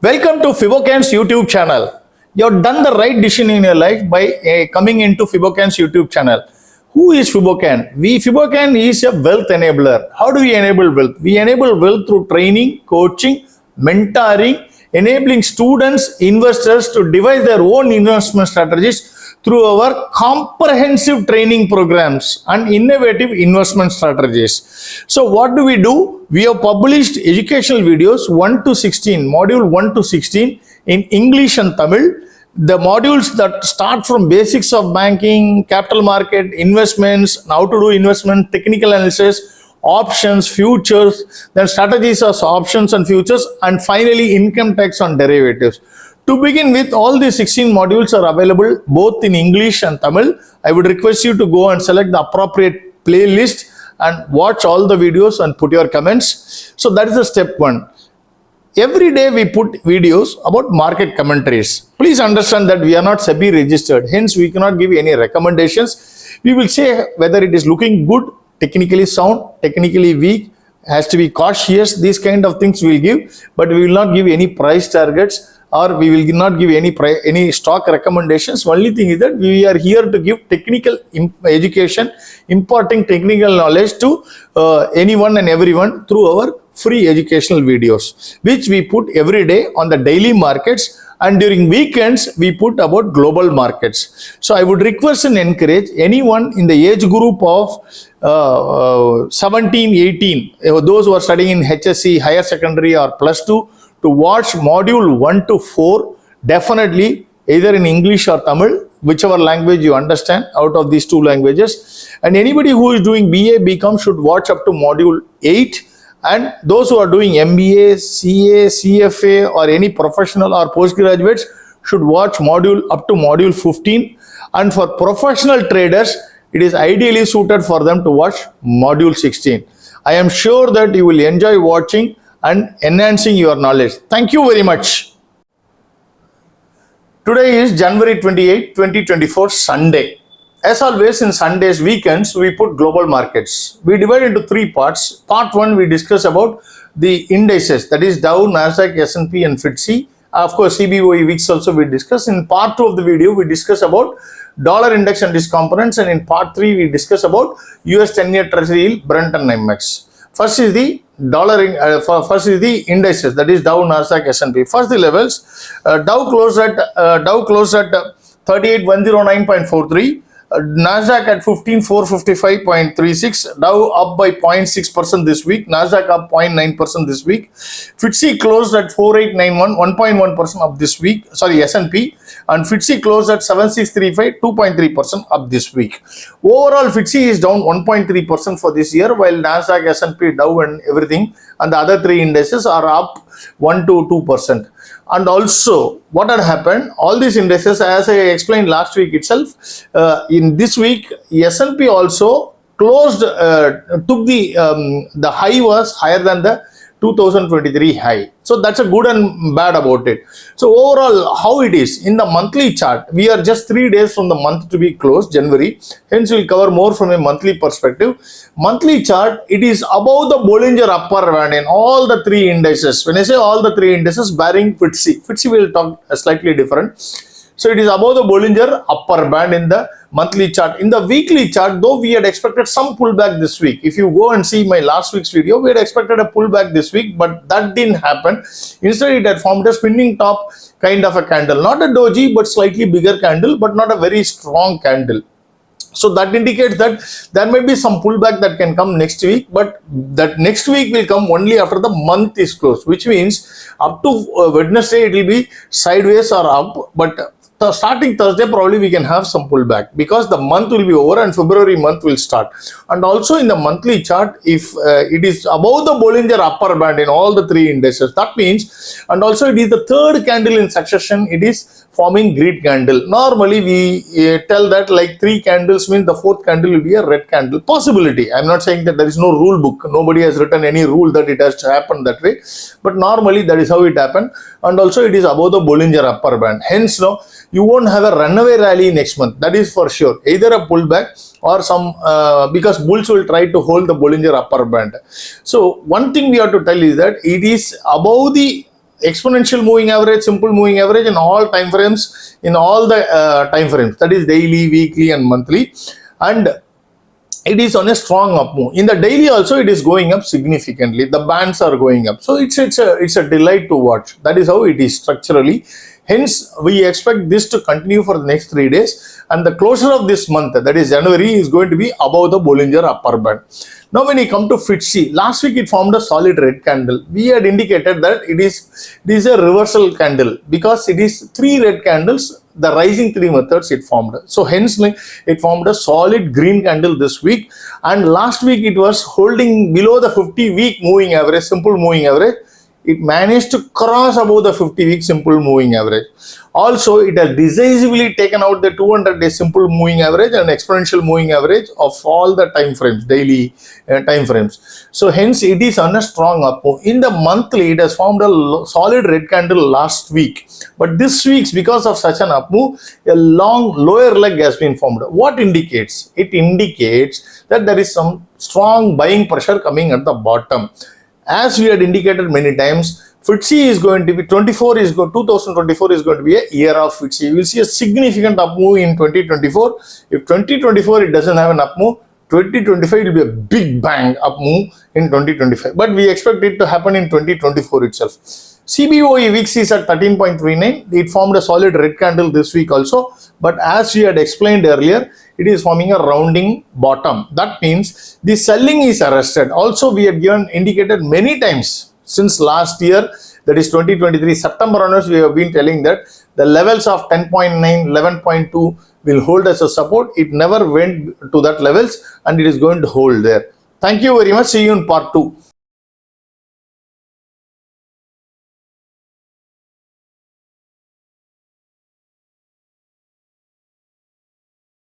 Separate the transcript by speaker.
Speaker 1: Welcome to Fibocan's YouTube channel. You have done the right decision in your life by coming into Fibocan's YouTube channel. Who is Fibocan? Fibocan is a wealth enabler. How do we enable wealth? We enable wealth through training, coaching, mentoring, enabling students, investors to devise their own investment strategies through our comprehensive training programs and innovative investment strategies. So what do? We have published educational videos 1 to 16, module 1 to 16 in English and Tamil. The modules that start from basics of banking, capital market, investments, how to do investment, technical analysis, options, futures, then strategies of options and futures, and finally income tax on derivatives. To begin with, all these 16 modules are available both in English and Tamil. I would request you to go and select the appropriate playlist and watch all the videos and put your comments. So that is the step one. Every day we put videos about market commentaries. Please understand that we are not SEBI registered. Hence, we cannot give any recommendations. We will say whether it is looking good, technically sound, technically weak, has to be cautious. These kind of things we will give, but we will not give any price targets, or we will not give any stock recommendations. Only thing is that we are here to give technical education, imparting technical knowledge to anyone and everyone through our free educational videos, which we put every day on the daily markets, and during weekends we put about global markets. So I would request and encourage anyone in the age group of 17, 18, those who are studying in HSC, higher secondary or plus 2, to watch module 1 to 4, definitely either in English or Tamil, whichever language you understand out of these two languages. And anybody who is doing BA, BCom should watch up to module 8. And those who are doing MBA, CA, CFA or any professional or postgraduates should watch up to module 15. And for professional traders, it is ideally suited for them to watch module 16. I am sure that you will enjoy watching and enhancing your knowledge. Thank you very much. Today is January 28, 2024, Sunday. As always, in Sundays, weekends, we put global markets. We divide into three parts. Part 1, we discuss about the indices, that is Dow, Nasdaq, S&P and FTSE. Of course, CBOE weeks also we discuss. In part 2 of the video, we discuss about dollar index and its components. And in part 3, we discuss about US 10-year Treasury yield, Brent and NYMEX. First is the indices, that is Dow, Nasdaq, S&P. First the levels. Dow closed at 38,109.43. Nasdaq at 15,455.36. Dow up by 0.6% this week. Nasdaq up 0.9% this week. FTSE closed at 4891, 1.1% up this week. Sorry, S&P. And FTSE closed at 7635, 2.3% up this week. Overall, FTSE is down 1.3% for this year, while Nasdaq, S&P, Dow and everything and the other three indices are up 1 to 2%. And also, what had happened, all these indices, as I explained last week itself, in this week, S&P also closed, took the high was higher than the 2023 high. So that's a good and bad about it. So overall, how it is in the monthly chart, we are just 3 days from the month to be closed, January. Hence, we'll cover more from a monthly perspective. Monthly chart, it is above the Bollinger Upper Band in all the three indices. When I say all the three indices, barring FTSE, FTSE will talk slightly different. So it is above the Bollinger Upper Band in the monthly chart. In the weekly chart, though we had expected some pullback this week. If you go and see my last week's video, we had expected a pullback this week, but that didn't happen. Instead, it had formed a spinning top kind of a candle. Not a doji, but slightly bigger candle, but not a very strong candle. So that indicates that there may be some pullback that can come next week, but that next week will come only after the month is closed, which means up to Wednesday, it will be sideways or up, but starting Thursday, probably we can have some pullback because the month will be over and February month will start. And also in the monthly chart, if it is above the Bollinger Upper Band in all the three indices, that means, and also it is the third candle in succession, it is forming grid candle. Normally we tell that like 3 candles means the 4th candle will be a red candle. Possibility. I'm not saying that there is no rule book. Nobody has written any rule that it has to happen that way. But normally that is how it happened. And also it is above the Bollinger Upper Band. Hence, no, you won't have a runaway rally next month. That is for sure. Either a pullback or some, because bulls will try to hold the Bollinger Upper Band. So one thing we have to tell is that it is above the exponential moving average, simple moving average in all time frames, in all the time frames, that is daily, weekly and monthly, and it is on a strong up move. In the daily also it is going up significantly. The bands are going up. So it's a delight to watch. That is how it is structurally. Hence, we expect this to continue for the next 3 days. And the closure of this month, that is January, is going to be above the Bollinger Upper Band. Now, when you come to FTSE, last week it formed a solid red candle. We had indicated that it is a reversal candle because it is 3 red candles, the rising 3 methods it formed. So hence it formed a solid green candle this week, and last week it was holding below the 50-week moving average, simple moving average. It managed to cross above the 50-week simple moving average. Also, it has decisively taken out the 200-day simple moving average and exponential moving average of all the time frames, daily time frames. So hence it is on a strong up move. In the monthly, it has formed a solid red candle last week. But this week's, because of such an up move, a long lower leg has been formed. What indicates? It indicates that there is some strong buying pressure coming at the bottom. As we had indicated many times, FTSE is going to be 2024 is going to be a year of FTSE. You will see a significant up move in 2024. If 2024 it doesn't have an up move, 2025 it will be a big bang up move in 2025. But we expect it to happen in 2024 itself. CBOE VIX is at 13.39. It formed a solid red candle this week also. But as we had explained earlier, it is forming a rounding bottom. That means the selling is arrested. Also, we have indicated many times since last year, that is 2023 September onwards, we have been telling that the levels of 10.9, 11.2 will hold as a support. It never went to that levels and it is going to hold there. Thank you very much. See you in part 2.